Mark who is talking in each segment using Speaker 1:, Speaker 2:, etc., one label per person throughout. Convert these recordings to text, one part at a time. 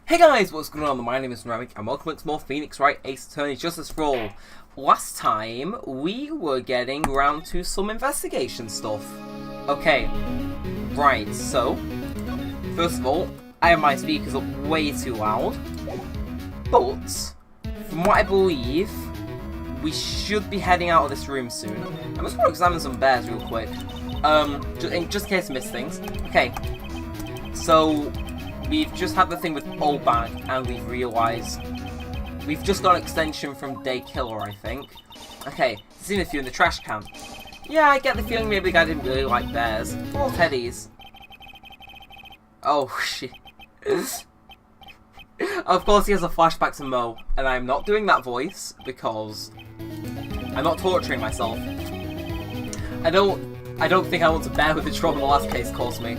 Speaker 1: Hey guys, what's going on? My name is Neremik and welcome to more Phoenix Wright Ace Attorney Justice for All. Last time, we were getting around to some investigation stuff. Okay, right, so, first of all, I have my speakers up way too loud, but, from what I believe, we should be heading out of this room soon. I'm just going to examine some bears real quick, just in case I miss things. Okay, so, we've just had the thing with Old Bag, and we've realised we've just got an extension from Day Killer, I think. Okay, seen a few in the trash can. Yeah, I get the feeling maybe the guy didn't really like bears. Poor teddies. Oh, shit. Of course he has a flashback to Mo, and I'm not doing that voice, because I'm not torturing myself. I don't think I want to bear with the trauma the last case caused me.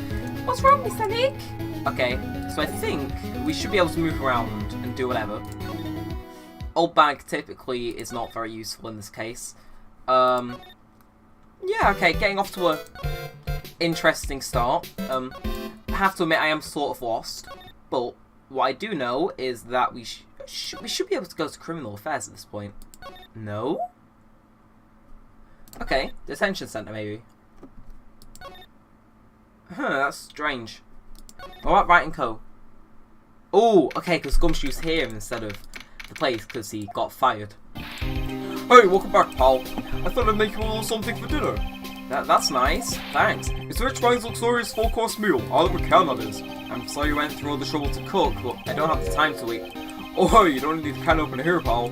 Speaker 1: What's wrong, Mr. Nick? Okay, so I think we should be able to move around and do whatever. Old Bag typically is not very useful in this case. Yeah, okay, getting off to a interesting start. I have to admit I am sort of lost, but what I do know is that we should be able to go to criminal affairs at this point. No? Okay, detention center maybe. Huh, that's strange. What about Wright and Co? Oh, okay, because Gumshoe's here instead of the place because he got fired.
Speaker 2: Hey, welcome back, pal. I thought I'd make you a little something for dinner.
Speaker 1: That's nice. Thanks.
Speaker 2: It's a rich man's luxurious full-course meal. All that we can, that is.
Speaker 1: I'm sorry you went through all the trouble to cook, but I don't have the time to eat.
Speaker 2: Oh, hey, you don't need the can opener here, pal.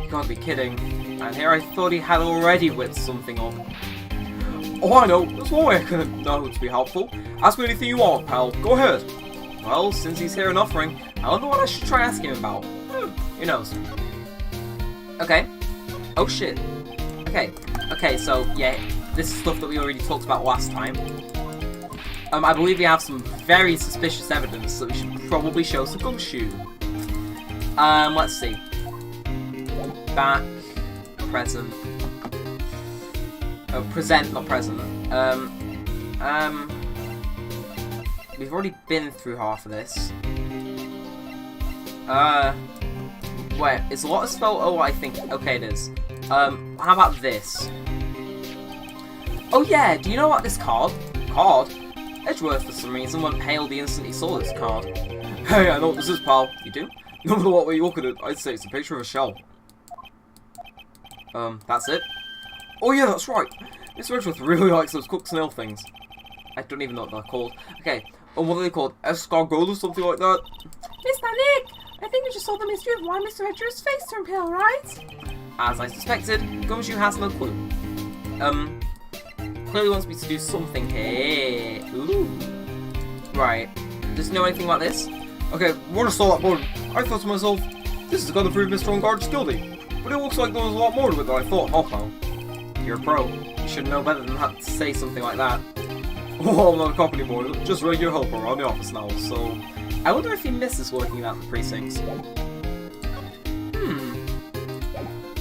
Speaker 1: You gotta be kidding. And here I thought he had already whipped something up.
Speaker 2: Oh, I know. There's one way I can know to be helpful. Ask me anything you want, pal. Go ahead.
Speaker 1: Well, since he's here and offering, I wonder what I should try asking him about. Who knows? Okay. Oh shit. Okay, so, yeah, this is stuff that we already talked about last time. I believe we have some very suspicious evidence that we should probably show to Gumshoe. Let's see. Back. Present. Oh, present, not present. We've already been through half of this. Wait, is Lotta's photo? I think, okay, it is. How about this? Oh yeah, do you know about this card? Card? Edgeworth, for some reason, went pale the instant he saw this card.
Speaker 2: Hey, I know what this is, pal.
Speaker 1: You do?
Speaker 2: No matter what way you look at it, I'd say it's a picture of a shell.
Speaker 1: That's it?
Speaker 2: Oh yeah, that's right. Mr. Edgeworth really likes those cooked snail things.
Speaker 1: I don't even know what they're called. Okay.
Speaker 2: Oh, what are they called? Escargot or something like that?
Speaker 3: Mr. Nick, I think we just solved the mystery of why Mr. Edgeworth's face turned pale, right?
Speaker 1: As I suspected, Gumshoe has no clue. Clearly wants me to do something here. Ooh. Right. Does he know anything about this?
Speaker 2: Okay, what I saw that morning, I thought to myself, this is gonna prove Mr. Engarde's guilty. But it looks like there was a lot more to it than I thought, pal.
Speaker 1: You're a pro. You should know better than that to say something like that.
Speaker 2: Oh, I'm not a cop anymore, just regular helper around the office now, so...
Speaker 1: I wonder if he misses working at the precincts.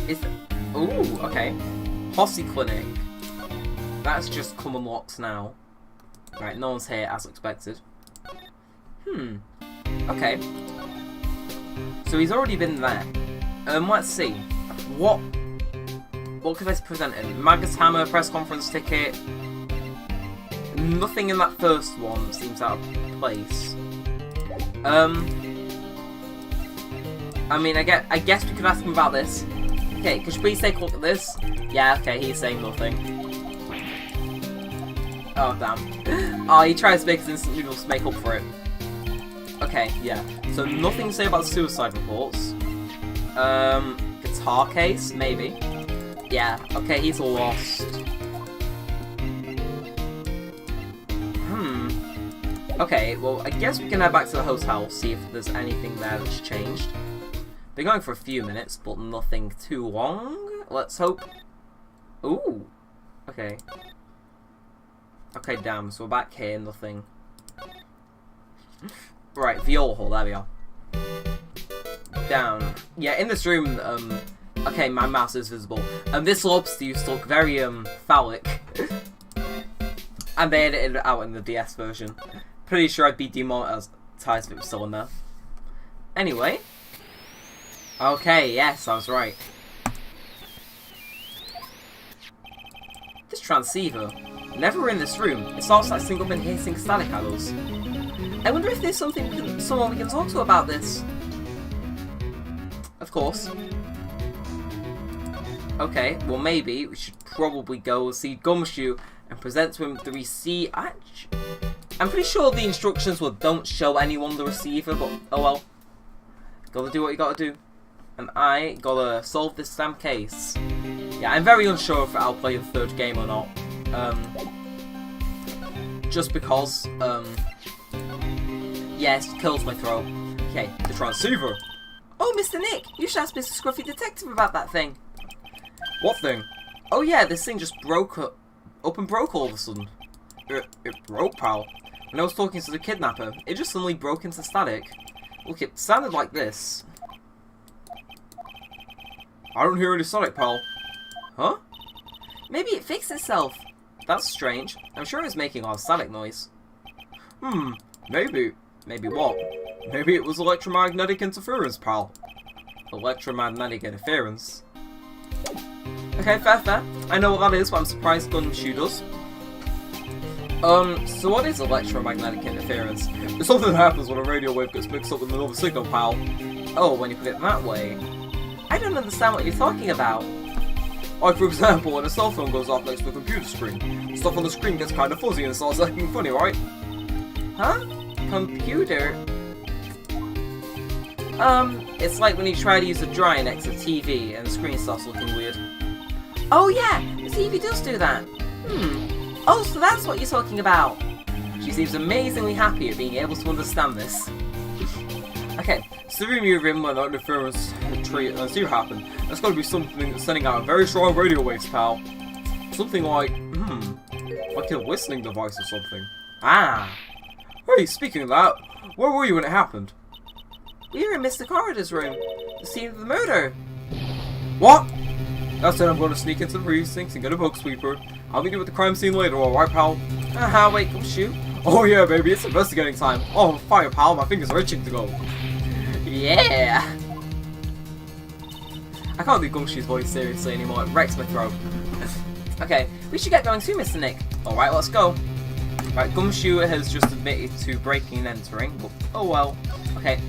Speaker 1: Is... Ooh, okay. Posse Clinic. That's just come unlocked now. Right, no one's here as expected. Okay. So he's already been there. Let's see. What could I present him? Magus Hammer, press conference ticket. Nothing in that first one seems out of place. I mean, I guess we could ask him about this. Okay, could you please take a look at this? Yeah, okay, he's saying nothing. Oh, damn. Oh, he tries to make his instant noodles to make up for it. Okay, yeah. So nothing to say about suicide reports. Guitar case, maybe. Yeah, okay, he's lost. Okay, well, I guess we can head back to the hotel, see if there's anything there that's changed. Been going for a few minutes, but nothing too long. Let's hope. Ooh. Okay. Okay, damn, so we're back here, nothing. Right, viola hall, there we are. Down. Yeah, in this room, okay, my mouse is visible. This lobster used to look very, phallic. And they edited it out in the DS version. Pretty sure I'd be demonetized if it was still in there. Anyway. Okay, yes, I was right. This transceiver. Never in this room. It starts lighting up and hissing static at us. I wonder if there's someone we can talk to about this. Of course. Okay, well maybe we should probably go see Gumshoe and present to him the receiver. I'm pretty sure the instructions were don't show anyone the receiver, but oh well. Gotta do what you gotta do. And I gotta solve this damn case. Yeah, I'm very unsure if I'll play the third game or not. Just because, yes, it kills my throat. Okay, the transceiver. Oh, Mr. Nick, you should ask Mr. Scruffy Detective about that thing.
Speaker 2: What thing?
Speaker 1: Oh yeah, this thing just broke up and broke all of a sudden.
Speaker 2: It broke, pal.
Speaker 1: When I was talking to the kidnapper, it just suddenly broke into static. Look, it sounded like this.
Speaker 2: I don't hear any static, pal.
Speaker 1: Huh? Maybe it fixed itself. That's strange. I'm sure it was making a lot of static noise.
Speaker 2: Maybe.
Speaker 1: Maybe what?
Speaker 2: Maybe it was electromagnetic interference, pal.
Speaker 1: Electromagnetic interference. Okay, fair. I know what that is, but I'm surprised Gumshoe does. So what is electromagnetic interference?
Speaker 2: It's something that happens when a radio wave gets mixed up with another signal, pal.
Speaker 1: Oh, when you put it that way. I don't understand what you're talking about.
Speaker 2: Like, for example, when a cell phone goes off next to a computer screen, stuff on the screen gets kind of fuzzy and starts acting funny, right?
Speaker 1: Huh? Computer? It's like when you try to use a dryer next to the TV and the screen starts looking weird. Oh yeah, the TV does do that. Oh, so that's what you're talking about. She seems amazingly happy at being able to understand this. Okay,
Speaker 2: So the room you're in when that interference transceiver happened, that's got to be something that's sending out very strong radio waves, pal. Something like a listening device or something.
Speaker 1: Ah.
Speaker 2: Hey, speaking of that, where were you when it happened?
Speaker 1: We were in Mr. Corridor's room. The scene of the murder.
Speaker 2: What? That's it, I'm going to sneak into the precinct and get a bug sweeper. I'll meet you at the crime scene later, alright, pal?
Speaker 1: Aha, wait, come shoot.
Speaker 2: Oh yeah, baby, it's investigating time. Oh, I'm fire, pal, my fingers are itching to go.
Speaker 1: Yeah. I can't do Gumshoe's voice seriously anymore, it wrecks my throat. Okay, we should get going soon, Mr. Nick. Alright, let's go. Right, Gumshoe has just admitted to breaking and entering, but oh well. Okay.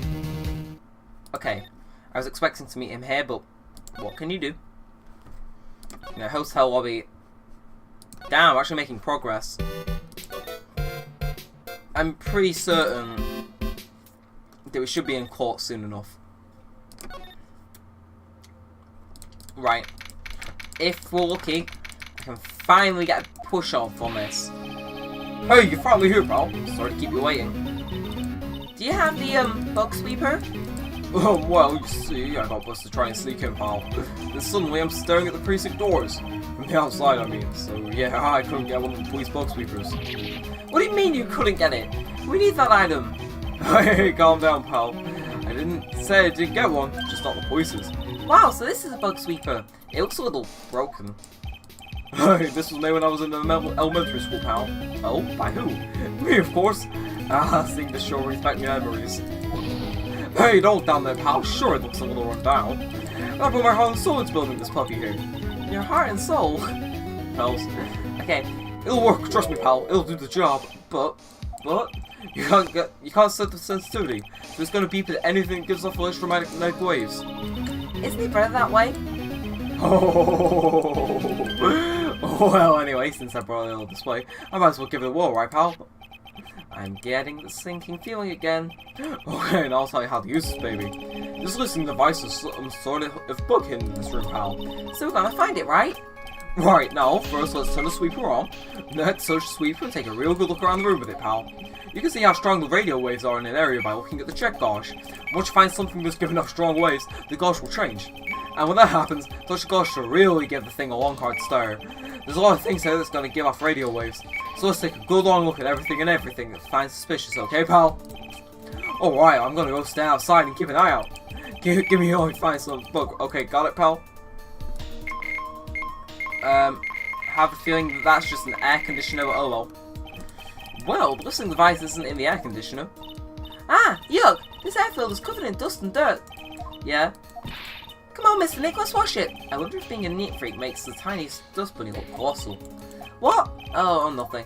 Speaker 1: Okay. I was expecting to meet him here, but what can you do? You know, hotel lobby. Damn, I'm actually making progress. I'm pretty certain that we should be in court soon enough. Right. If we're lucky, I can finally get a push off on this.
Speaker 2: Hey, you're finally here, pal.
Speaker 1: Sorry to keep you waiting. Do you have the bug sweeper?
Speaker 2: Well, you see, I got bust to try and sneak in, pal. Then suddenly I'm staring at the precinct doors. From the outside, I mean. So yeah, I couldn't get one of the police bug sweepers.
Speaker 1: What do you mean you couldn't get it? We need that item.
Speaker 2: Hey, calm down, pal. I didn't say I didn't get one, just not the police's.
Speaker 1: Wow, so this is a bug sweeper. It looks a little broken.
Speaker 2: Hey, this was made when I was in elementary school, pal.
Speaker 1: Oh, by who?
Speaker 2: Me, of course. Seeing the show brings back memories. Hey, don't down there, pal. Sure, it looks a little run down. I put my heart and soul into building this puppy here.
Speaker 1: Your heart and soul?
Speaker 2: Pals.
Speaker 1: Okay.
Speaker 2: It'll work, trust me, pal. It'll do the job. But you can't set the sensitivity. So it's gonna beep at anything that gives off electromagnetic waves.
Speaker 1: Isn't it better that way?
Speaker 2: Oh, well, anyway, since I brought it all this way, I might as well give it a whirl, right, pal?
Speaker 1: I'm getting the sinking feeling again.
Speaker 2: Okay, now I'll tell you how to use this baby. This listening device is some sort of bug hidden in this room, pal.
Speaker 1: So we're gonna find it, right?
Speaker 2: Right, now, first let's turn the sweeper on. Next, search the sweeper and take a real good look around the room with it, pal. You can see how strong the radio waves are in an area by looking at the check gauge. Once you find something that's giving off strong waves, the gauge will change. And when that happens, touch the gauge to really give the thing a long hard stare. There's a lot of things here that's going to give off radio waves, so let's take a good long look at everything that finds suspicious, okay, pal? Alright, I'm going to go stand outside and keep an eye out. Give me a moment to find some bug. Okay, got it, pal?
Speaker 1: Have a feeling that that's just an air conditioner, oh well. Well, the listening device isn't in the air conditioner. Ah, yuck! This airfield is covered in dust and dirt. Yeah? Come on, Mr. Nick, let's wash it. I wonder if being a neat freak makes the tiniest dust bunny look colossal. What? Oh, nothing.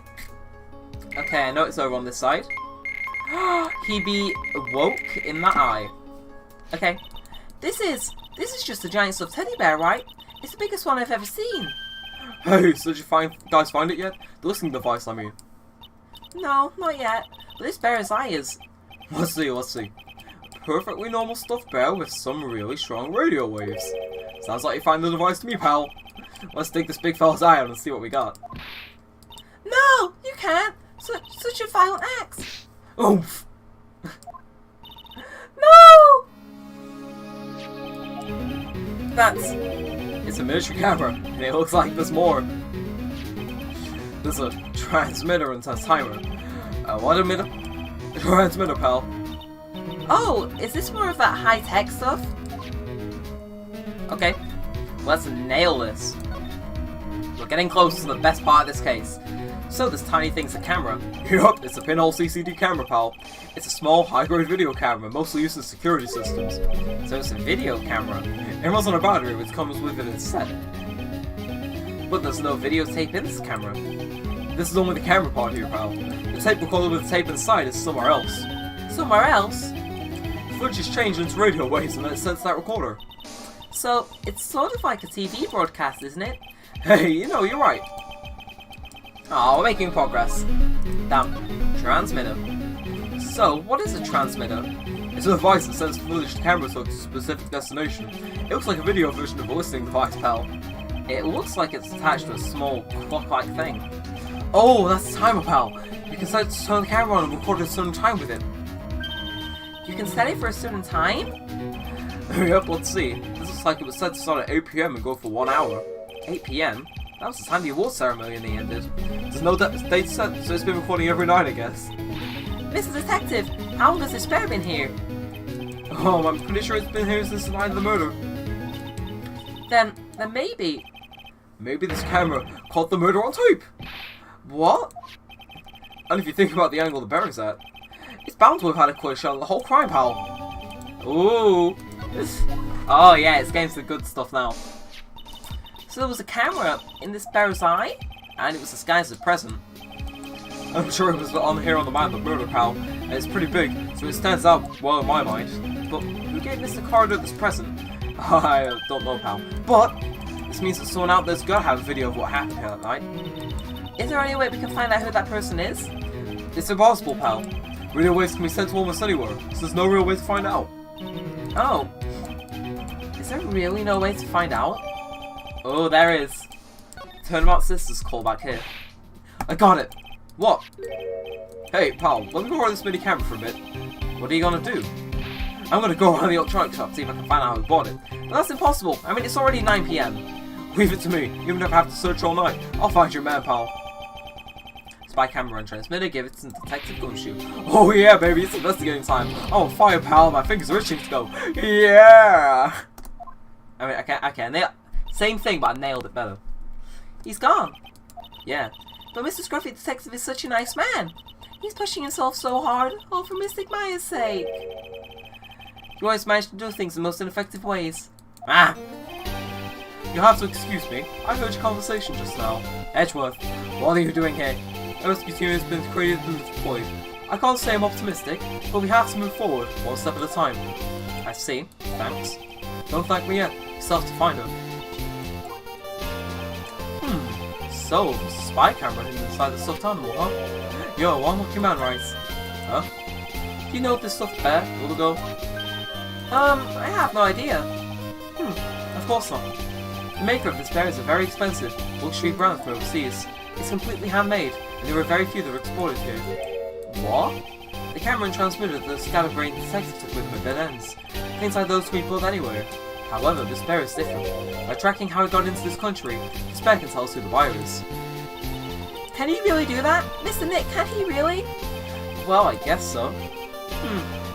Speaker 1: Okay, I know it's over on this side. He be woke in that eye. Okay. This is just a giant stuffed teddy bear, right? It's the biggest one I've ever seen.
Speaker 2: Hey, so did you guys find it yet? The listening device, I mean.
Speaker 1: No, not yet. But this bear's eye is...
Speaker 2: Let's see. Perfectly normal stuffed bear with some really strong radio waves. Sounds like you found the device to me, pal. Let's take this big fella's eye out and see what we got.
Speaker 1: No, you can't. Such a violent act.
Speaker 2: Oomph!
Speaker 1: No!
Speaker 2: It's a miniature camera, and it looks like there's more. There's a transmitter and a timer. What a transmitter, pal.
Speaker 1: Oh, is this more of that high-tech stuff? Okay, let's nail this. We're getting close to the best part of this case. So this tiny thing's a camera.
Speaker 2: Yup, it's a pinhole CCD camera, pal. It's a small, high-grade video camera, mostly used in security systems.
Speaker 1: So it's a video camera.
Speaker 2: It runs on a battery which comes with it instead.
Speaker 1: But there's no videotape in this camera.
Speaker 2: This is only the camera part here, pal. The tape recorder with the tape inside is somewhere else.
Speaker 1: Somewhere else?
Speaker 2: Footage is changed into radio waves and then it's sent to that recorder.
Speaker 1: So it's sort of like a TV broadcast, isn't it?
Speaker 2: Hey, you know, you're right.
Speaker 1: Oh, we're making progress. Damn. Transmitter. So, what is a transmitter?
Speaker 2: It's a device that sends footage to cameras to a specific destination. It looks like a video version of a listening device, pal.
Speaker 1: It looks like it's attached to a small clock-like thing.
Speaker 2: Oh, that's a timer, pal. You can set it to turn the camera on and record at a certain time with it.
Speaker 1: You can set it for a certain time?
Speaker 2: Yep, let's see. This looks like it was set to start at 8 PM and go for 1 hour.
Speaker 1: 8 PM?
Speaker 2: That was the time the award ceremony in the ended. There's no date set, so it's been recording every night, I guess.
Speaker 1: Mr. Detective, how long has this bear been here?
Speaker 2: Oh, I'm pretty sure it's been here since the night of the murder.
Speaker 1: Then maybe...
Speaker 2: Maybe this camera caught the murder on tape.
Speaker 1: What?
Speaker 2: And if you think about the angle the bear is at, it's bound to have had a clear shot of the whole crime, pal.
Speaker 1: Ooh. Oh yeah, it's getting to the good stuff now. So there was a camera in this bear's eye, and it was disguised as a present.
Speaker 2: I'm sure it was on here on the man of the murder, pal, and it's pretty big, so it stands out well in my mind.
Speaker 1: But who gave Mr. Corridor this present?
Speaker 2: I don't know, pal. But this means that someone out there's gotta have a video of what happened here that night.
Speaker 1: Is there any way we can find out who that person is?
Speaker 2: It's impossible, pal. Radio waves can be sent to almost anywhere, so there's no real way to find out.
Speaker 1: Oh. Is there really no way to find out? Oh, there is. Turnabout Sisters call back here.
Speaker 2: I got it. What? Hey, pal, let me borrow this mini camera for a bit.
Speaker 1: What are you gonna do?
Speaker 2: I'm gonna go around the electronics shop, see if I can find out who bought it.
Speaker 1: But that's impossible. I mean, it's already 9 PM.
Speaker 2: Leave it to me. Even if I have to search all night, I'll find your man, pal.
Speaker 1: Spy camera and transmitter, give it some detective gumshoe.
Speaker 2: Oh yeah, baby, it's investigating time. I'm on fire, pal. My fingers are itching to go. Yeah.
Speaker 1: I mean, I can't nail. Same thing, but I nailed it better. He's gone. Yeah. But Mr. Scruffy Detective is such a nice man. He's pushing himself so hard, all for Mystic Maya's sake. He always managed to do things in the most ineffective ways. Ah!
Speaker 2: You'll have to excuse me. I heard your conversation just now.
Speaker 1: Edgeworth, what are you doing here?
Speaker 2: A rescue team has been created and deployed. I can't say I'm optimistic, but we have to move forward, one step at a time.
Speaker 1: I see. Thanks.
Speaker 2: Don't thank me yet. You still have to find her.
Speaker 1: So, spy camera inside the stuffed animal, huh?
Speaker 2: Yo, I'm lucky man, Wright.
Speaker 1: Huh? Do you know if this stuffed bear will go? I have no idea.
Speaker 2: Of course not.
Speaker 1: The maker of this bear is a very expensive luxury brand from overseas. It's completely handmade, and there are very few that are exported here. What? The camera and transmitter that the scatterbrained detective took with him at dead ends. Things like those can be pulled anywhere. However, this bear is different. By tracking how it got into this country, this bear can tell us who the buyer is. Can he really do that? Mr. Nick, can he really? Well, I guess so.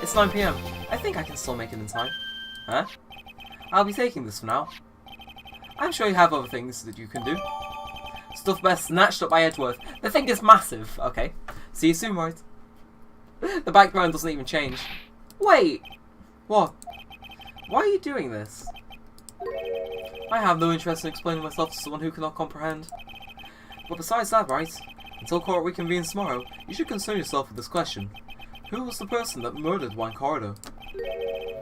Speaker 1: It's 9 PM. I think I can still make it in time. Huh? I'll be taking this for now. I'm sure you have other things that you can do. Stuff bear snatched up by Edgeworth. The thing is massive. Okay. See you soon, Wright. The background doesn't even change. Wait! What? Why are you doing this? I have no interest in explaining myself to someone who cannot comprehend. But besides that, right? Until court reconvenes tomorrow, you should concern yourself with this question. Who was the person that murdered Engarde?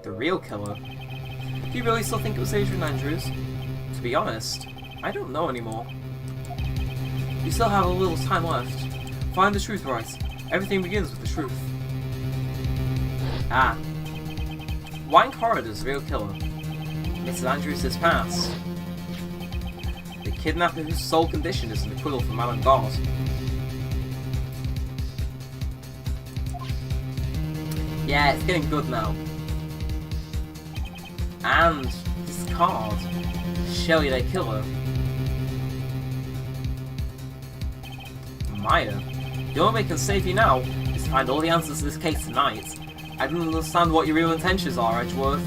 Speaker 1: The real killer? Do you really still think it was Adrian Andrews? To be honest, I don't know anymore. You still have a little time left. Find the truth, Wright. Everything begins with the truth. Ah. Engarde is the real killer. Mrs. Andrews is past. The kidnapper whose sole condition is an acquittal from Engarde. Yeah, it's getting good now. And this card, Shelley the Killer. Maya, the only way I can save you now is to find all the answers to this case tonight. I don't understand what your real intentions are, Edgeworth.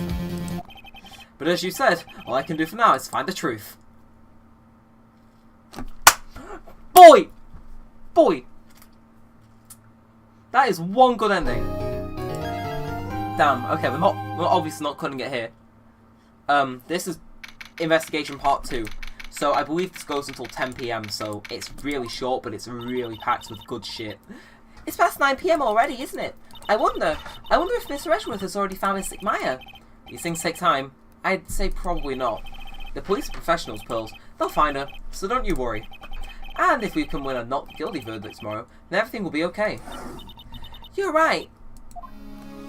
Speaker 1: But as you said, all I can do for now is find the truth. Boy! Boy! That is one good ending. Damn, okay, we're obviously not cutting it here. This is investigation part 2. So I believe this goes until 10 PM, so it's really short, but it's really packed with good shit. It's past 9 PM already, isn't it? I wonder if Mr. Edgeworth has already found Miss Maya. These things take time. I'd say probably not. The police are professionals, Pearls. They'll find her, so don't you worry. And if we can win a not guilty verdict tomorrow, then everything will be okay. You're right.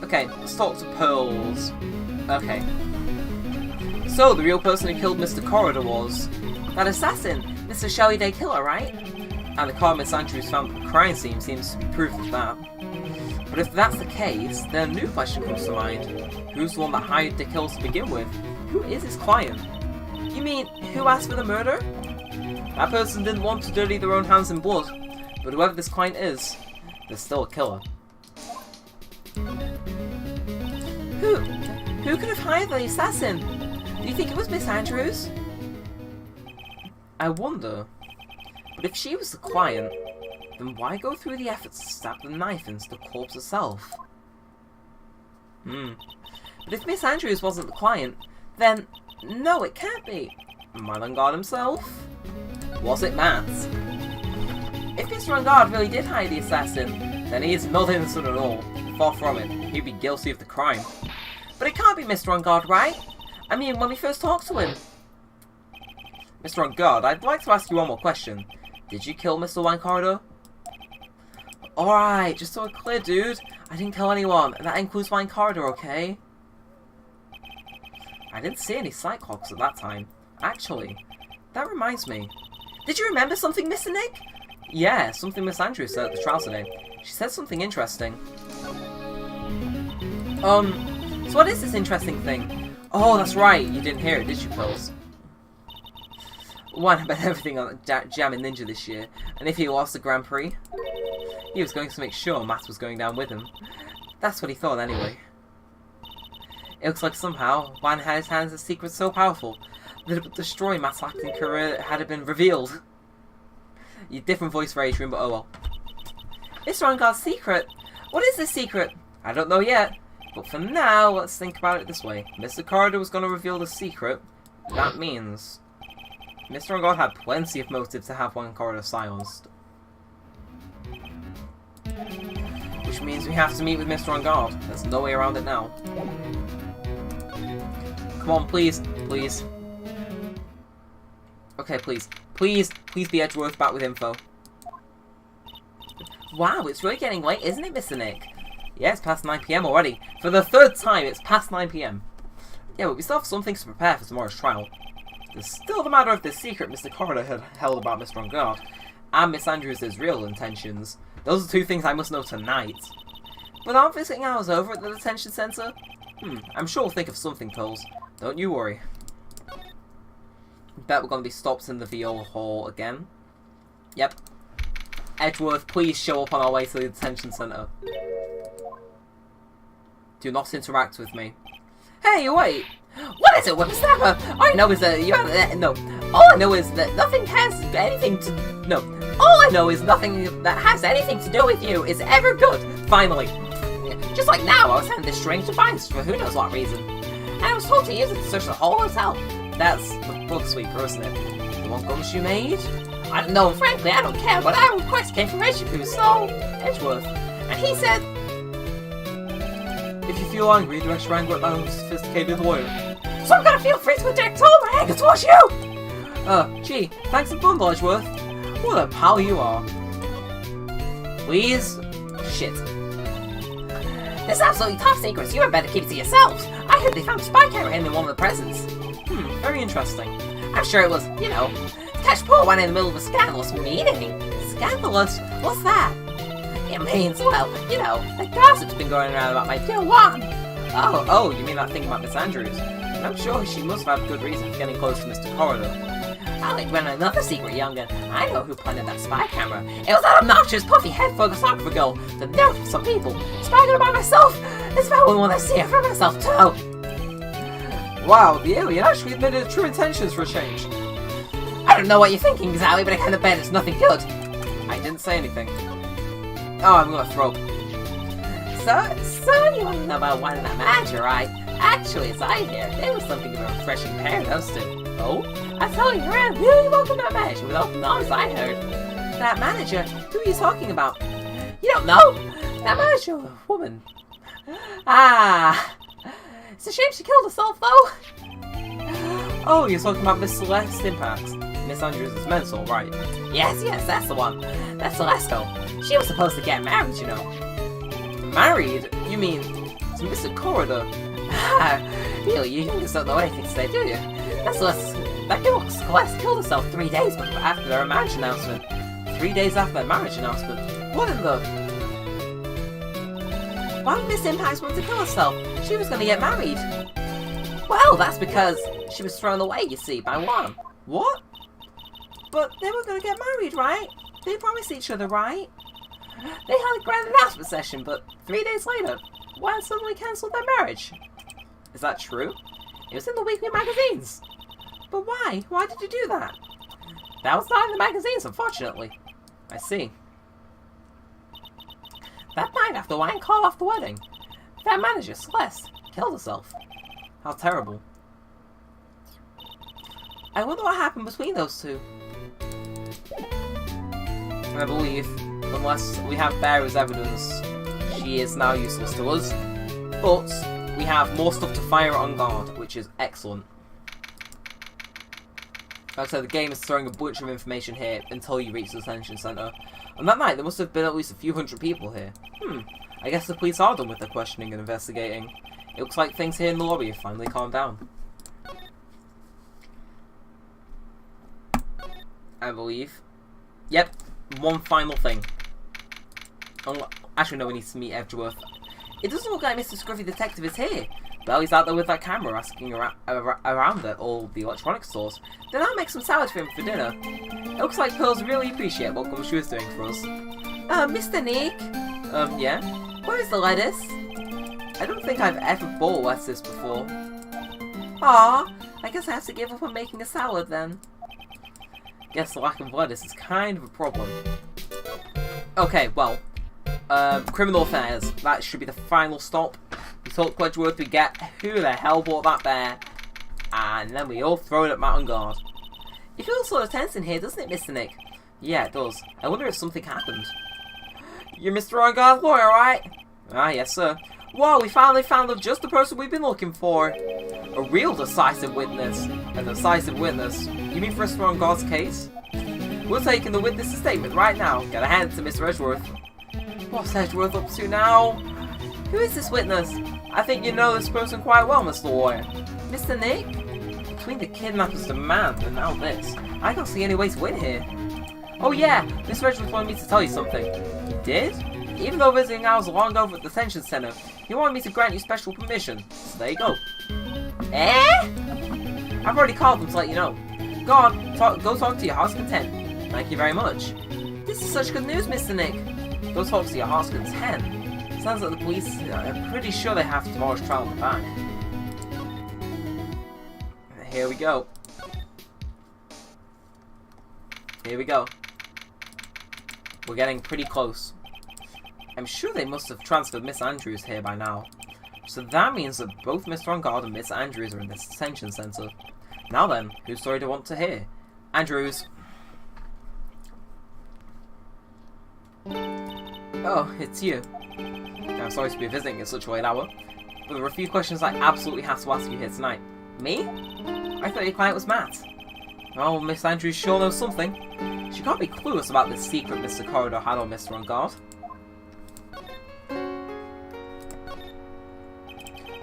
Speaker 1: Okay, let's talk to Pearls. Okay. So, the real person who killed Mr. Corridor was that assassin, Mr. Shelley Day Killer, right? And the car Miss Andrews found at the crime scene seems to be proof of that. But if that's the case, then a new question comes to mind. Who's the one that hired Dick Hills to begin with? Who is his client? You mean, who asked for the murder? That person didn't want to dirty their own hands in blood, but whoever this client is, there's still a killer. Who could have hired the assassin? Do you think it was Miss Andrews? I wonder. But if she was the client, then why go through the effort to stab the knife into the corpse itself? But if Miss Andrews wasn't the client, then no, it can't be. Engarde himself? Was it Matt? If Mr. Engarde really did hire the assassin, then he is not innocent at all. Far from it. He'd be guilty of the crime. But it can't be Mr. Engarde, right? I mean, when we first talked to him. Mr. Engarde, I'd like to ask you one more question. Did you kill Mr. Engarde? Alright, just so we're clear, dude. I didn't kill anyone, and that includes Engarde, okay? I didn't see any sight clocks at that time. Actually, that reminds me. Did you remember something, Mr. Nick? Yeah, something Miss Andrews said at the trial today. She said something interesting. So what is this interesting thing? Oh, that's right, you didn't hear it, did you, Pills? Why not bet everything on Jammin' Ninja this year? And if he lost the Grand Prix? He was going to make sure Matt was going down with him. That's what he thought, anyway. It looks like somehow, Juan had his hands a secret so powerful that it would destroy Matt's acting career had it been revealed. Your different voice for Adrian, but oh well. Mr. Engarde's secret? What is this secret? I don't know yet. But for now, let's think about it this way. Mr. Corridor was going to reveal the secret. That means Mr. Engarde had plenty of motive to have Engarde silenced. Which means we have to meet with Mr. Engarde. There's no way around it now. Come on, please. Please. Okay, please. Please be Edgeworth back with info. Wow, it's really getting late, isn't it, Mr. Nick? Yeah, it's past 9 PM already. For the third time, it's past 9 PM. Yeah, but we still have some things to prepare for tomorrow's trial. There's still the matter of the secret Mr. Corridor had held about Mr. Engarde, and Miss Andrews' real intentions. Those are two things I must know tonight. But aren't visiting hours over at the detention centre? I'm sure we'll think of something, Coles. Don't you worry. Bet we're going to be stopped in the Viola Hall again. Yep. Edgeworth, please show up on our way to the detention centre. Do not interact with me. Hey, wait! What is it, Whippersnapper? All I know is that you have... no. All I know is that nothing has anything to... No. All I know is nothing that has anything to do with you is ever good. Finally. Just like now, I was handed this strange device for who knows what reason. And I was told to use it to search the whole hotel. That's the book sweeper, isn't it? The one gumshoe made? I don't know, frankly, I don't care, but our request came from Edgeworth, and he said,
Speaker 2: if you feel angry, direct your anger at my own sophisticated lawyer.
Speaker 1: so I'm gonna feel free to direct all my anger towards you!
Speaker 2: Gee, thanks a bundle, Edgeworth. What a pal you are.
Speaker 1: Please? Shit. This is absolutely top secret, so you had better keep it to yourselves. I heard they found a spy camera in one of the presents.
Speaker 2: Very interesting.
Speaker 1: I'm sure it was, you know, catch poor one in the middle of a scandalous meeting. Scandalous? What's that? It means, well, you know, the gossip's been going around about my dear one.
Speaker 2: Oh, you mean that thing about Miss Andrews? And I'm sure she must have had good reason for getting close to Mr. Corridor.
Speaker 1: I'll run another secret, young'un. I know who planted that spy camera. It was that obnoxious, puffy-head photographer girl. The note from some people. Spying about myself. It's about one when I see it for myself, too.
Speaker 2: Wow, the alien actually admitted true intentions for a change.
Speaker 1: I don't know what you're thinking exactly, but I kind of bet it's nothing good.
Speaker 2: I didn't say anything. Oh, I'm gonna throw.
Speaker 1: So you want to know about one of that manager, right? Actually, as I hear, there was something of a refreshing pair, wasn't it? Oh? I tell you, I really welcome that manager with open arms, I heard. That manager? Who are you talking about? You don't know? That manager, woman. Ah. It's a shame she killed herself, though.
Speaker 2: Oh, you're talking about Miss Celeste Impact. Miss Andrews' mentor, right?
Speaker 1: Yes, that's the one. That's Celeste. She was supposed to get married, you know.
Speaker 2: Married? You mean to Mr. Corridor?
Speaker 1: Really, you youngest don't know anything to say, do you? That girl Celeste killed herself 3 days after their marriage announcement.
Speaker 2: 3 days after their marriage announcement? What in the...
Speaker 1: Why would Miss Impact want to kill herself? She was going to get married. Well, that's because she was thrown away, you see, by Juan.
Speaker 2: What?
Speaker 1: But they were going to get married, right? They promised each other, right? They had a grand announcement session, but 3 days later, Juan suddenly cancelled their marriage.
Speaker 2: Is that true?
Speaker 1: It was in the weekly magazines. But why? Why did you do that? That was not in the magazines, unfortunately.
Speaker 2: I see.
Speaker 1: That night after Juan called off the wedding, that manager, Celeste, killed herself.
Speaker 2: How terrible.
Speaker 1: I wonder what happened between those two.
Speaker 2: I believe, unless we have Bearer's evidence, she is now useless to us. But we have more stuff to fire on guard, which is excellent. Like I said, the game is throwing a bunch of information here until you reach the detention centre. On that night, there must have been at least a few hundred people here. I guess the police are done with their questioning and investigating. It looks like things here in the lobby have finally calmed down. I believe. Yep, one final thing. Actually, no, we need to meet Edgeworth. It doesn't look like Mr. Scruffy Detective is here. Belly's out there with that camera asking around at all the electronic stores. Then I'll make some salads for him for dinner. It looks like Pearls really appreciate what Gumshoe is doing for us.
Speaker 1: Mr. Nick?
Speaker 2: Yeah?
Speaker 1: Where's the lettuce?
Speaker 2: I don't think I've ever bought lettuce before.
Speaker 1: Aw, I guess I have to give up on making a salad then.
Speaker 2: Guess the lack of lettuce is kind of a problem. Okay, well, criminal affairs. That should be the final stop. We talk to Edgeworth, we get who the hell bought that bear, and then we all throw it at Matt Engarde.
Speaker 1: It feels sort of tense in here, doesn't it, Mr. Nick?
Speaker 2: Yeah, it does. I wonder if something happened. You're Mr. Engarde's lawyer, right? Ah, yes, sir. Whoa, we finally found just the person we've been looking for. A real decisive witness. A decisive witness? You mean for Mr. Engarde's case? We're taking the witness's statement right now. Gotta hand it to Mr. Edgeworth. What's Edgeworth up to now?
Speaker 1: Who is this witness?
Speaker 2: I think you know this person quite well, Mr. Lawyer.
Speaker 1: Mr. Nick?
Speaker 2: Between the kidnapper's demand and now this, I don't see any way to win here. Oh yeah, Mr. Edgeworth wanted me to tell you something. He did? Even though visiting hours are long over at the detention centre, he wanted me to grant you special permission. So there you go.
Speaker 1: Eh?
Speaker 2: I've already called them to let you know. Go on, go talk to your heart's content. Thank you very much.
Speaker 1: This is such good news, Mr. Nick.
Speaker 2: Go talk to your heart's content. Sounds like the police are pretty sure they have tomorrow's trial in the bank. Here we go. Here we go. We're getting pretty close.
Speaker 1: I'm sure they must have transferred Miss Andrews here by now. So that means that both Mr. Engarde and Miss Andrews are in this detention centre. Now then, whose story do I want to hear? Andrews. Oh, it's you. I'm sorry to be visiting at such a late hour, but there are a few questions I absolutely have to ask you here tonight. Me? I thought your client was Matt. Well, Miss Andrews sure knows something. She can't be clueless about this secret Mr. Corridor had on Mr. Engarde.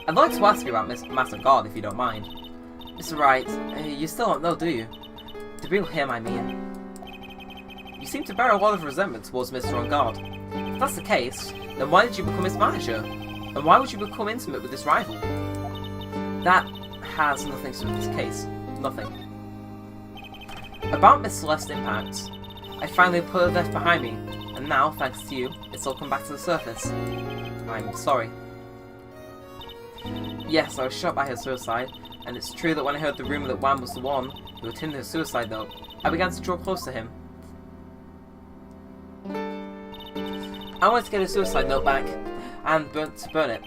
Speaker 1: I'd like to ask you about Matt Engarde, if you don't mind. Mr. Wright, you still don't know, do you? The real him, I mean. You seem to bear a lot of resentment towards Mr. Engarde. If that's the case, then why did you become his manager? And why would you become intimate with this rival? That has nothing to do with this case. Nothing. About Miss Celeste Impact, I finally put her death behind me, and now, thanks to you, it's all come back to the surface. I'm sorry. Yes, I was shot by her suicide, and it's true that when I heard the rumour that Wham was the one who attended her suicide note, I began to draw close to him. I wanted to get her suicide note back, and burn it.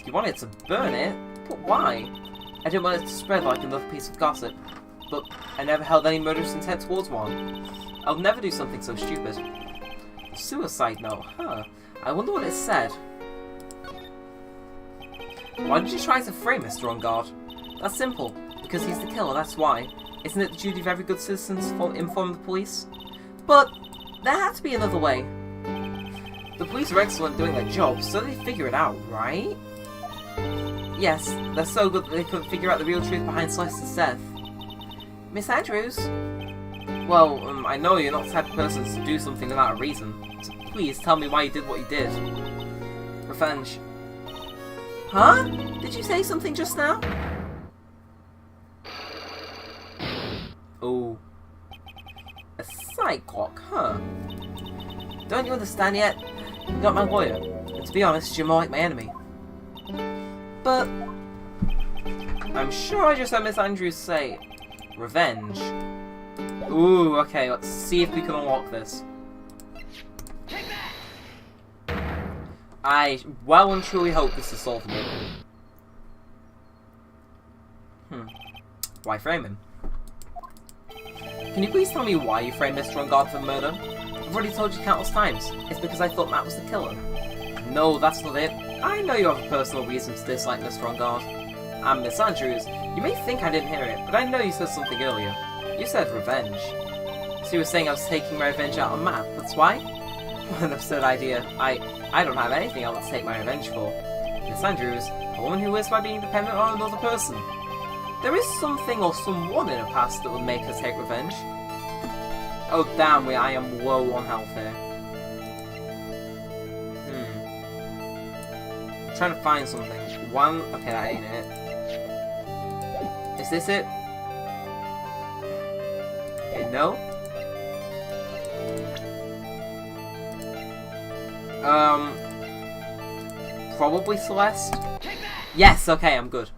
Speaker 1: You wanted to burn it? But why? I didn't want it to spread like another piece of gossip, but I never held any murderous intent towards one. I'll never do something so stupid. A suicide note, huh? I wonder what it said. Why did you try to frame Mr. Engarde? That's simple. Because he's the killer, that's why. Isn't it the duty of every good citizen to inform the police? But there had to be another way. The police are excellent doing their job, so they figure it out, right? Yes, they're so good that they couldn't figure out the real truth behind Celeste's death. Miss Andrews? Well, I know you're not the type of person to do something without a reason, so please tell me why you did what you did. Revenge. Huh? Did you say something just now? Oh. A side clock, huh? Don't you understand yet? You're not my lawyer, and to be honest, you're more like my enemy. But I'm sure I just heard Miss Andrews say revenge. Ooh, okay, let's see if we can unlock this. I well and truly hope this is solvable. Why frame him? Can you please tell me why you framed Mr. Engarde for murder? I've already told you countless times. It's because I thought Matt was the killer. No, that's not it. I know you have a personal reason to dislike Mr. Engarde. And Miss Andrews, you may think I didn't hear it, but I know you said something earlier. You said revenge. So you were saying I was taking my revenge out on Matt, that's why? What an absurd idea. I don't have anything else to take my revenge for. Miss Andrews, a woman who lives by being dependent on another person. There is something or someone in her past that would make her take revenge. Oh damn, I am low on health here. I'm trying to find something. One, okay, that ain't it. Is this it? Okay, no. Probably Celeste? Yes, okay, I'm good.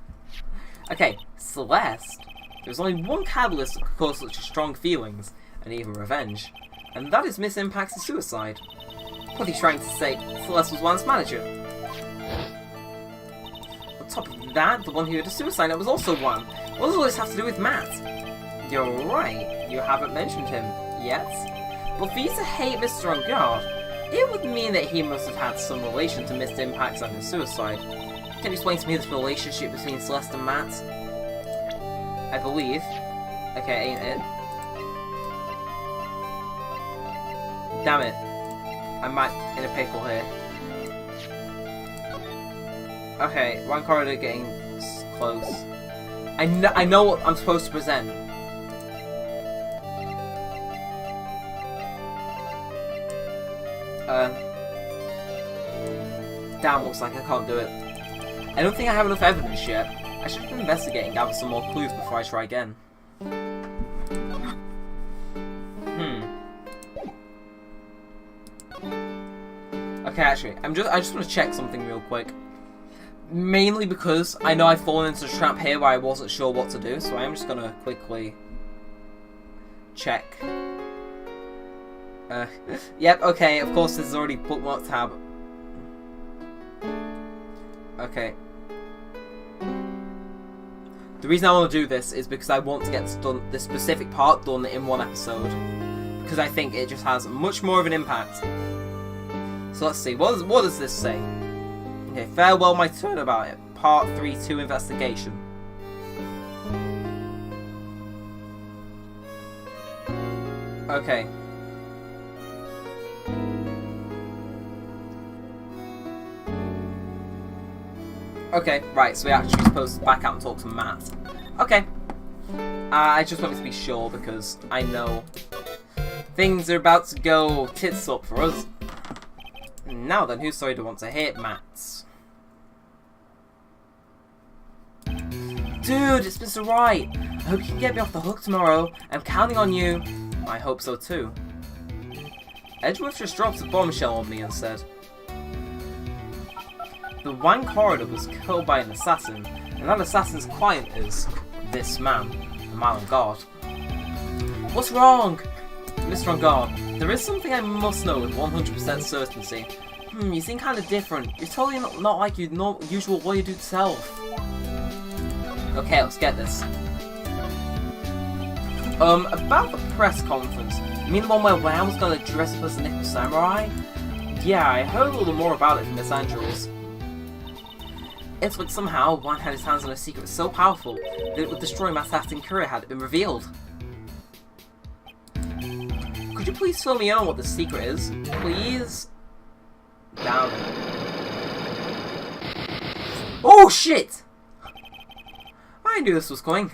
Speaker 1: Okay, Celeste. There's only one catalyst that could cause such strong feelings, and even revenge, and that is Miss Impact's suicide. What are you trying to say? Celeste was once manager. On top of that, the one who had a suicide note was also one. What does all this have to do with Matt? You're right, you haven't mentioned him yet. But for you to hate Mr. Engarde, it would mean that he must have had some relation to Miss Impact and his suicide. Can you explain to me this relationship between Celeste and Matt? I believe. Okay, ain't it? Damn it. I'm in a pickle here. Okay, one corridor getting close. I know what I'm supposed to present. Damn, looks like I can't do it. I don't think I have enough evidence yet. I should investigate and gather some more clues before I try again. Okay, actually, I just want to check something real quick. Mainly because I know I've fallen into a trap here where I wasn't sure what to do, so I'm just gonna quickly check. Yep, okay, of course this is already bookmarked tab. Okay. The reason I want to do this is because I want to get this specific part done in one episode. Because I think it just has much more of an impact. So let's see, what does this say? Okay, farewell my turnabout it. Part 3-2 investigation. Okay. Okay, right, so we're actually supposed to back out and talk to Matt. Okay. I just wanted to be sure because I know things are about to go tits up for us. Now then, whose story do I want to hit? Matt's. Dude, it's Mr. Wright. I hope you can get me off the hook tomorrow. I'm counting on you. I hope so too. Edgeworth just dropped a bombshell on me and said, the Wang Corridor was killed by an assassin, and that assassin's client is this man, the man on guard. What's wrong? Mr. Engarde, there is something I must know with 100% certainty. You seem kind of different. You're totally not like your usual lawyer dude self. Okay, let's get this. About the press conference. You mean the one where Wang was gonna dress up as a Nickel Samurai? Yeah, I heard a little more about it from Miss Andrews. It's like somehow Wang had his hands on a secret so powerful that it would destroy my assassin career had it been revealed. Could you please fill me in on what the secret is? Please? Down. Oh shit! I knew this was coming.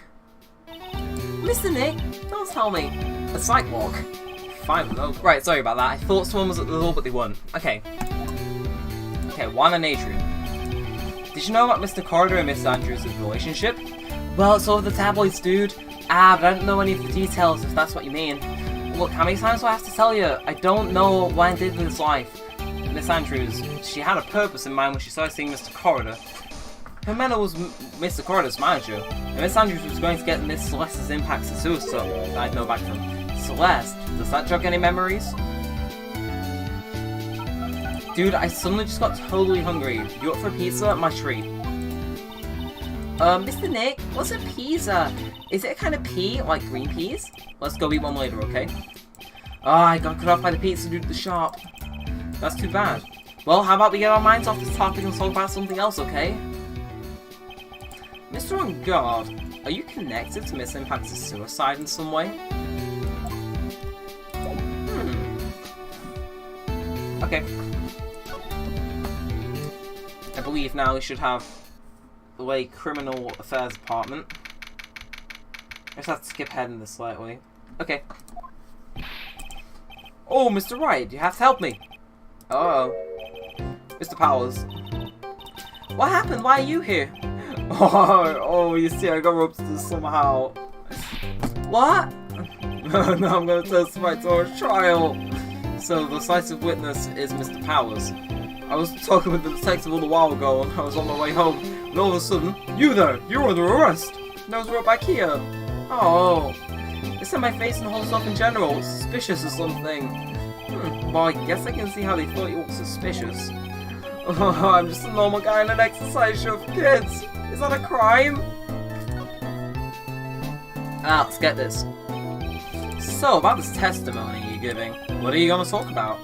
Speaker 1: Mr. Nick, don't tell me. A sight walk. Fine, no. Right, sorry about that. I thought someone was at the door, but they weren't. Okay. Okay, Juan and Adrian. Did you know about Mr. Corridor and Miss Andrews' relationship? Well, it's all over the tabloids, dude. But I don't know any of the details, if that's what you mean. Look, how many times do I have to tell you? I don't know what Wang did with his life. Miss Andrews, she had a purpose in mind when she started seeing Mr. Corridor. Her mentor was Mr. Corridor's manager, and Miss Andrews was going to get Miss Celeste's impacts to suicide. I'd know back from Celeste. Does that jog any memories? Dude, I suddenly just got totally hungry. You up for a pizza? My treat. Mr. Nick, what's a pizza? Is it a kind of pea, like green peas? Let's go eat one later, okay? I got cut off by the pizza dude at the shop. That's too bad. Well, how about we get our minds off this topic and talk about something else, okay? Mr. Engarde, are you connected to Miss Impact's suicide in some way? Okay. I believe now we should have the criminal affairs department. I just have to skip ahead in this slightly. Okay. Oh, Mr. Wright, you have to help me. Uh-oh. Mr. Powers. What happened? Why are you here? Oh, you see, I got roped to this somehow. What? No, I'm gonna testify to our trial. So, the decisive witness is Mr. Powers. I was talking with the detective a little while ago, and I was on my way home, and all of a sudden, you there! You're under arrest! And I was right back here. Oh. It's in my face and whole stuff in general. Suspicious or something. Well, I guess I can see how they thought you were suspicious. Oh, I'm just a normal guy in an exercise show for kids. Is that a crime? Let's get this. So, about this testimony you're giving, what are you going to talk about?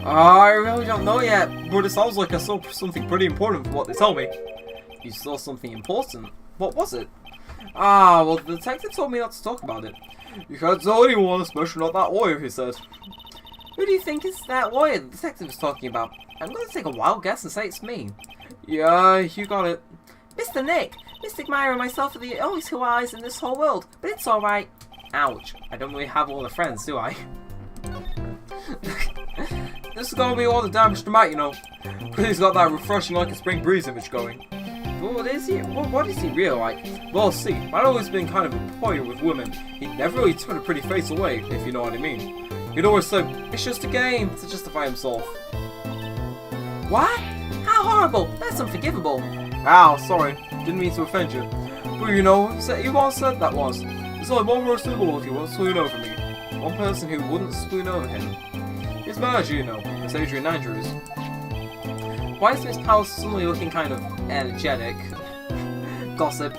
Speaker 1: I really don't know yet, but it sounds like I saw something pretty important from what they told me. You saw something important? What was it? Well, the detective told me not to talk about it. You can't tell anyone, especially not that lawyer, he said. Who do you think is that lawyer the detective is talking about? I'm going to take a wild guess and say it's me. Yeah, you got it. Mr. Nick, Mystic Myra and myself are the only two eyes in this whole world, but it's alright. Ouch, I don't really have a lot of friends, do I? This is going to be all the damage to Matt, you know. Because he's got that refreshing like a spring breeze image going. But what is he? What is he real like? Well, see, Matt always been kind of a poignant with women. He'd never really turned a pretty face away, if you know what I mean. He'd always say, it's just a game, to justify himself. What? How horrible! That's unforgivable. Ow, sorry. Didn't mean to offend you. But you know, you once said that once. There's only one person in the world who won't swoon over me. One person who wouldn't swoon over him. His manager, you know, Miss Adrian Andrews. Why is Miss Powers suddenly looking kind of energetic? Gossip.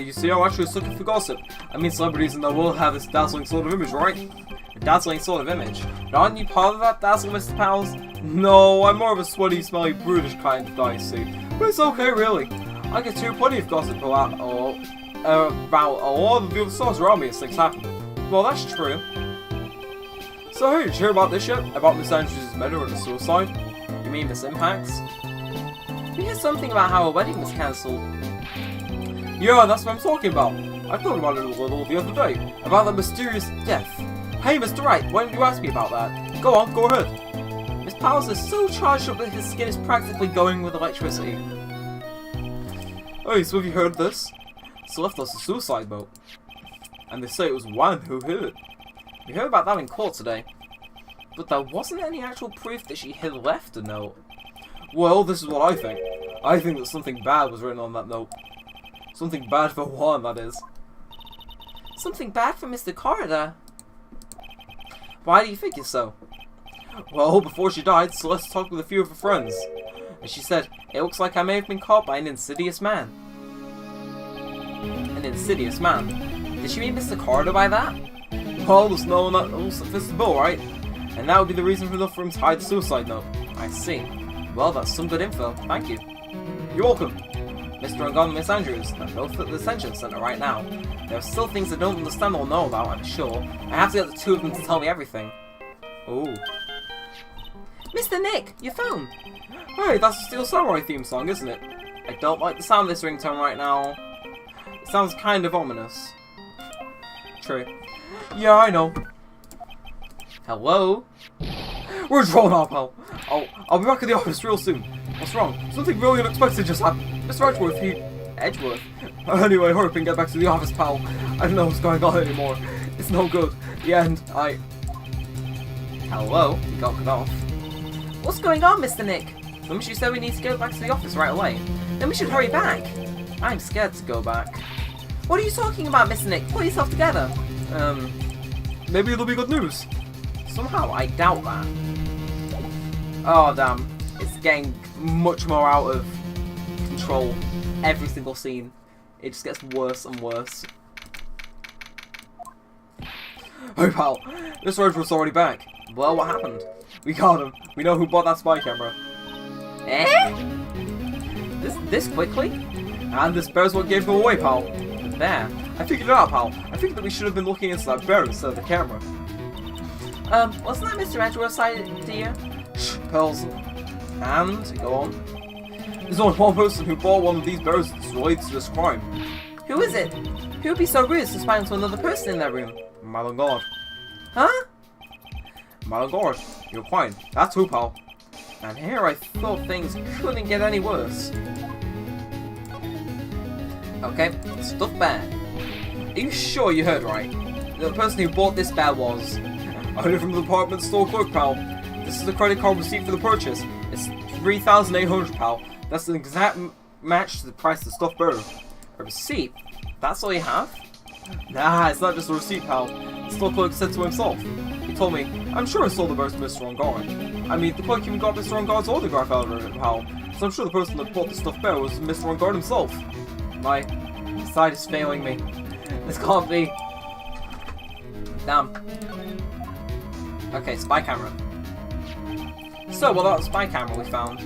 Speaker 2: You see, I'm actually just looking for gossip. I mean, celebrities in the world have this dazzling sort of image, right?
Speaker 1: A dazzling sort of image.
Speaker 2: But aren't you part of that dazzle, Mr. Powers? No, I'm more of a sweaty, smelly, brutish kind of guy, see. But it's okay, really. I get too plenty of gossip about a lot of the other stars around me as things happen. Well, that's true. So, hey, did you hear about this yet? About Miss Andrews' murder and the suicide?
Speaker 1: You mean Miss Impacts? We heard something about how a wedding was cancelled.
Speaker 2: Yeah, that's what I'm talking about. I thought about it a little the other day. About that mysterious death. Hey, Mr. Wright, why didn't you ask me about that? Go on, go ahead.
Speaker 1: Miss Powers is so charged up that his skin is practically going with electricity.
Speaker 2: Hey, so have you heard this? She left us a suicide note. And they say it was Wan who hid it.
Speaker 1: We heard about that in court today. But there wasn't any actual proof that she had left a note.
Speaker 2: Well, this is what I think. I think that something bad was written on that note. Something bad for Wan, that is.
Speaker 1: Something bad for Mr. Corridor? Why do you think it's so?
Speaker 2: Well, before she died, Celeste talked with a few of her friends.
Speaker 1: And she said, it looks like I may have been caught by an insidious man. An insidious man? Did she mean Mr. Corridor by that?
Speaker 2: Well, there's no one that else that fits the bill, right? And that would be the reason enough for him to hide the suicide note.
Speaker 1: I see. Well, that's some good info. Thank you.
Speaker 2: You're welcome.
Speaker 1: Mr. Engarde and Miss Andrews, they're both at the detention center right now. There are still things I don't understand or know about, I'm sure. I have to get the two of them to tell me everything.
Speaker 2: Oh.
Speaker 1: Mr. Nick, your phone!
Speaker 2: Hey, that's the Steel Samurai theme song, isn't it?
Speaker 1: I don't like the sound of this ringtone right now. It sounds kind of ominous.
Speaker 2: True. Yeah, I know.
Speaker 1: Hello?
Speaker 2: We're drawn up, pal. I'll be back at the office real soon. What's wrong? Something really unexpected just happened. Mr. Edgeworth,
Speaker 1: Edgeworth?
Speaker 2: Anyway, hurry up and get back to the office, pal. I don't know what's going on anymore. It's no good. The end.
Speaker 1: Hello? He got cut off. What's going on, Mr. Nick? Mummy, you said we need to go back to the office right away. Then we should hurry back. I'm scared to go back. What are you talking about, Mr. Nick? Pull yourself together.
Speaker 2: Maybe it'll be good news.
Speaker 1: Somehow, I doubt that. Oh, damn. It's getting much more out of control. Every single scene. It just gets worse and worse.
Speaker 2: Hey, pal. Mr. Edgeworth's already back.
Speaker 1: Well, what happened?
Speaker 2: We got him. We know who bought that spy camera.
Speaker 1: Eh? This quickly?
Speaker 2: And this bear's what gave them away, pal.
Speaker 1: The bear?
Speaker 2: I figured it out, pal. I figured that we should have been looking into that bear instead of the camera.
Speaker 1: Wasn't that Mr. Edgeworth's idea?
Speaker 2: Shh, pals.
Speaker 1: And, go on.
Speaker 2: There's only one person who bought one of these bears that's related to this crime.
Speaker 1: Who is it? Who would be so rude as to spy into another person in their room?
Speaker 2: Engarde.
Speaker 1: Huh?
Speaker 2: Engarde, you're fine. That's who, pal.
Speaker 1: And here I thought things couldn't get any worse. Okay, stuffed bear. Are you sure you heard right? The person who bought this bear was...
Speaker 2: I heard it from the department store clerk, pal. This is the credit card receipt for the purchase. It's 3,800, pal. That's an exact match to the price of the stuffed bear.
Speaker 1: A receipt? That's all you have?
Speaker 2: Nah, it's not just a receipt, pal. The store clerk said so himself. He told me, I'm sure I sold the bear to Mr. Engarde. I mean, the clerk even got Mr. Engarde's autograph out of it, pal. So I'm sure the person that bought the stuffed bear was Mr. Engarde himself.
Speaker 1: My sight is failing me. This can't be. Damn. Okay, spy camera. So, well, that was spy camera we found.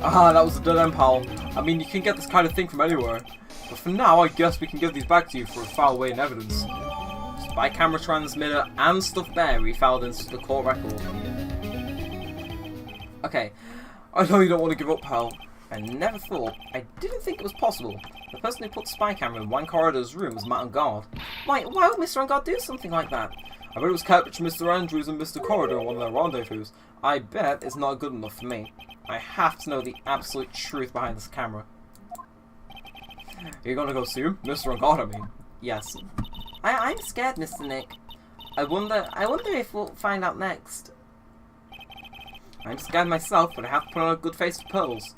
Speaker 2: Ah, that was a dead end, pal. I mean, you can get this kind of thing from anywhere. But for now, I guess we can give these back to you for a file away in evidence.
Speaker 1: Spy camera transmitter and stuffed bear refiled into the court record. Okay.
Speaker 2: I know you don't want to give up, pal.
Speaker 1: I never thought. I didn't think it was possible. The person who put the spy camera in Wan Corridor's room was Matt Engarde. Why would Mr. Engarde do something like that?
Speaker 2: I bet it was captured Mr. Andrews and Mr. Corridor on one of their rendezvous.
Speaker 1: I bet it's not good enough for me. I have to know the absolute truth behind this camera.
Speaker 2: Are you gonna go see him? Mr. Engarde, I mean.
Speaker 1: Yes. I'm scared, Mr. Nick. I wonder if we'll find out next. I'm scared myself, but I have to put on a good face for pearls.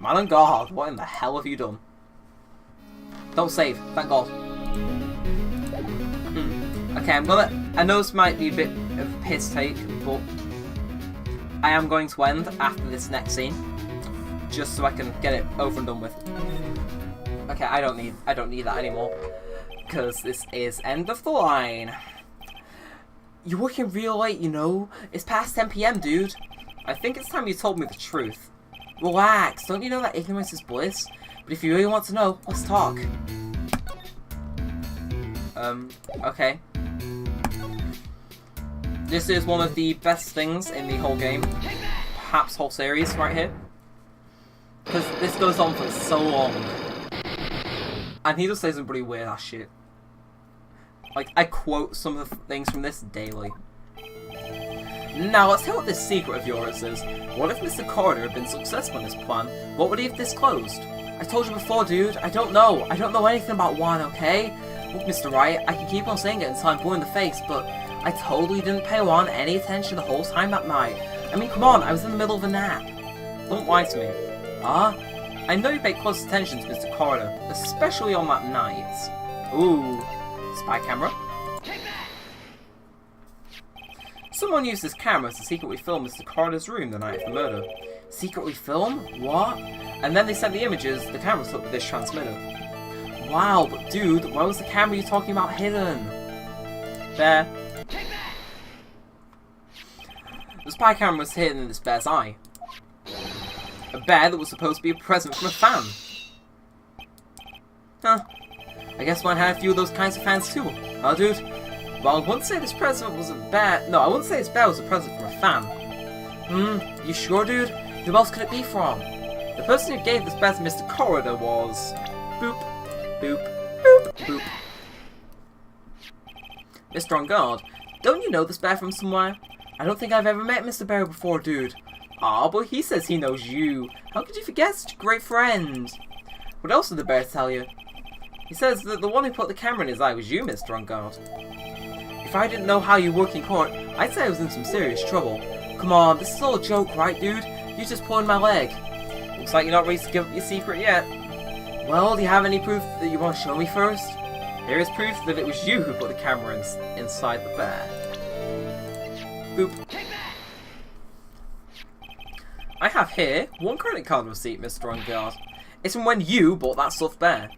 Speaker 1: Man Engarde, what in the hell have you done? Don't save, thank God. Okay, I know this might be a bit of a piss take, but I am going to end after this next scene, just so I can get it over and done with. Okay, I don't need that anymore, because this is end of the line. You're working real late, you know. It's past 10 PM, dude. I think it's time you told me the truth. Relax, don't you know that ignorance is bliss? But if you really want to know, let's talk. Okay. This is one of the best things in the whole game, perhaps whole series, right here. Because this goes on for so long. And he just says some pretty weird ass shit. Like, I quote some of the things from this daily. Now, let's hear what this secret of yours is. What if Mr. Carter had been successful in his plan? What would he have disclosed? I told you before, dude. I don't know. I don't know anything about Juan, okay? Look, Mr. Wright, I can keep on saying it until I'm blue in the face, but I totally didn't pay Juan any attention the whole time that night. I mean, come on, I was in the middle of a nap. Don't lie to me. I know you paid close attention to Mr. Carter, especially on that night. Ooh. Spy camera. Someone used this camera to secretly film Mr. Carter's room the night of the murder. Secretly film? What? And then they sent the images the camera took with this transmitter. Wow, but dude, where was the camera you're talking about hidden? There. The spy camera was hidden in this bear's eye. A bear that was supposed to be a present from a fan. Huh. I guess mine had a few of those kinds of fans too. Huh, dude? Well, I wouldn't say this present was a bear. No, I wouldn't say this bear was a present from a fan. You sure, dude? Who else could it be from? The person who gave this bear to Mr. Corridor was... Boop. Boop. Boop. Boop. Mr. Engarde, don't you know this bear from somewhere? I don't think I've ever met Mr. Bear before, dude. Aw, but he says he knows you. How could you forget such a great friend? What else did the bear tell you? He says that the one who put the camera in his eye was you, Mr. Engarde. If I didn't know how you work in court, I'd say I was in some serious trouble. Come on, this is all a joke, right, dude? You're just pulling my leg. Looks like you're not ready to give up your secret yet. Well, do you have any proof that you want to show me first? Here is proof that it was you who put the camera inside the bear. Boop. I have here one credit card receipt, Mr. Engarde. It's from when you bought that stuffed bear.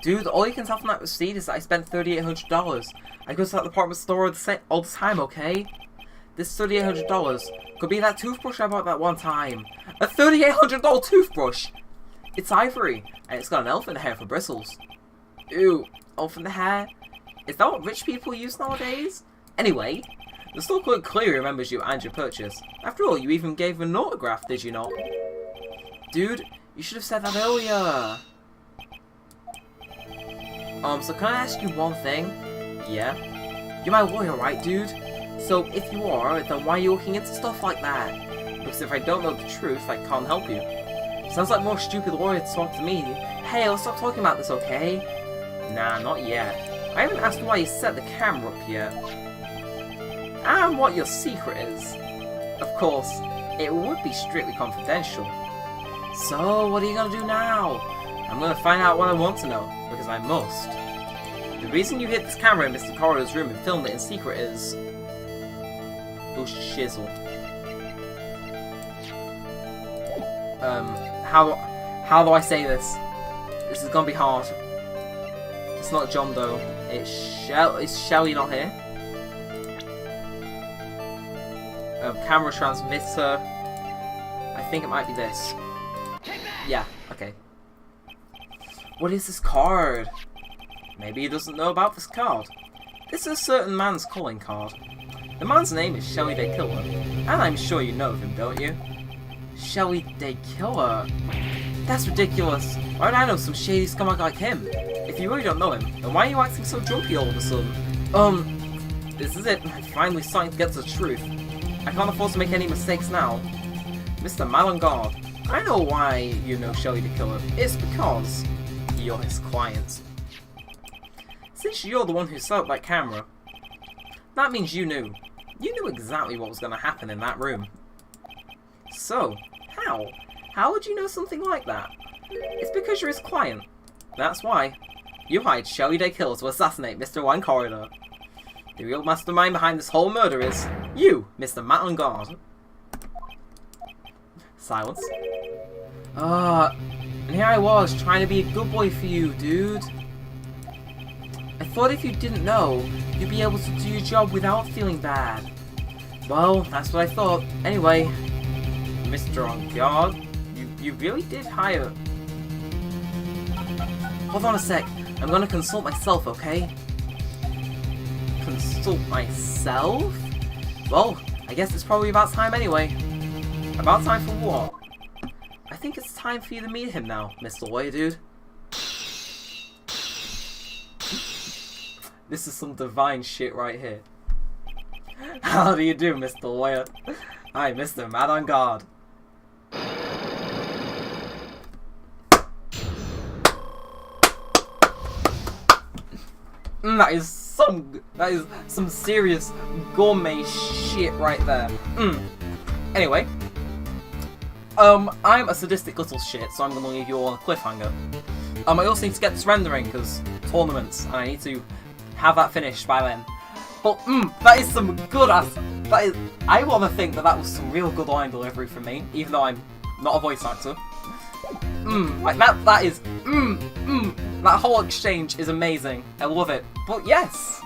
Speaker 1: Dude, all you can tell from that receipt is that I spent $3,800. I go to that department store all the time, okay? This $3,800 could be that toothbrush I bought that one time. A $3,800 toothbrush! It's ivory, and it's got an elephant hair for bristles. Ew, elephant hair? Is that what rich people use nowadays? Anyway, the store clerk clearly remembers you and your purchase. After all, you even gave an autograph, did you not? Dude, you should have said that earlier. So can I ask you one thing? Yeah? You're my lawyer, right, dude? So if you are, then why are you looking into stuff like that? Because if I don't know the truth, I can't help you. Sounds like more stupid lawyer to talk to me. Hey, let's stop talking about this, okay? Nah, not yet. I haven't asked why you set the camera up yet. And what your secret is. Of course, it would be strictly confidential. So, what are you gonna do now? I'm gonna find out what I want to know, because I must. The reason you hid this camera in Mr. Corridor's room and filmed it in secret is... Oh, shizzle. How do I say this? This is gonna be hard. It's not John Doe. Is Shelly not here? Camera transmitter. I think it might be this. Yeah, okay. What is this card? Maybe he doesn't know about this card. This is a certain man's calling card. The man's name is Shelly Day Killer, and I'm sure you know of him, don't you? Shelly Day Killer? That's ridiculous. Why would I know some shady scumbag like him? If you really don't know him, then why are you acting so jumpy all of a sudden? This is it. I'm finally starting to get to the truth. I can't afford to make any mistakes now. Mr. Engarde, I know why you know Shelly the Killer. It's because you're his client. Since you're the one who set up that camera, that means you knew. You knew exactly what was going to happen in that room. So, how? How would you know something like that? It's because you're his client. That's why. You hired Shelly Day Killer to assassinate Mr. Juan Corridor. The real mastermind behind this whole murder is you, Mr. Engarde. Silence. And here I was, trying to be a good boy for you, dude. I thought if you didn't know, you'd be able to do your job without feeling bad. Well, that's what I thought. Anyway, Mr. Engarde, you really did hire... Hold on a sec. I'm gonna consult myself, okay? Consult myself? Well, I guess it's probably about time anyway. About time for what? I think it's time for you to meet him now, Mr. Lawyer Dude. This is some divine shit right here. How do you do, Mr. Lawyer? I'm Mr. Mad on Guard. That is some serious gourmet shit right there. Anyway, I'm a sadistic little shit, so I'm gonna leave you all on a cliffhanger. I also need to get this rendering because tournaments, and I need to have that finished by then. But that is some good ass. I want to think that was some real good line delivery from me, even though I'm not a voice actor. Like that is that whole exchange is amazing. I love it. But yes,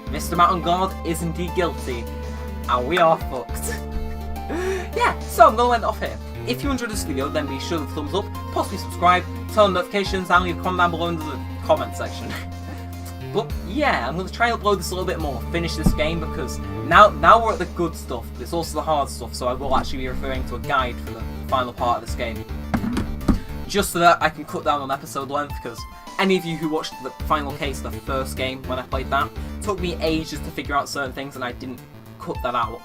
Speaker 1: Mr. Mountain Guard is indeed guilty, and we are fucked. Yeah, so I'm gonna end it off here. If you enjoyed this video, then be sure to thumbs up, possibly subscribe, turn on notifications, and leave a comment down below in the comment section. But yeah, I'm going to try and upload this a little bit more, finish this game, because now we're at the good stuff, but it's also the hard stuff, so I will actually be referring to a guide for the final part of this game. Just so that I can cut down on episode length, because any of you who watched the final case, the first game, when I played that, took me ages to figure out certain things, and I didn't cut that out.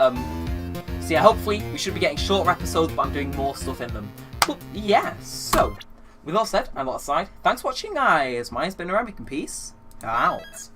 Speaker 1: So yeah, hopefully we should be getting shorter episodes, but I'm doing more stuff in them. But yeah, so... with all said, I'm outside. Thanks for watching, guys. Mine's been Neremik, and peace out.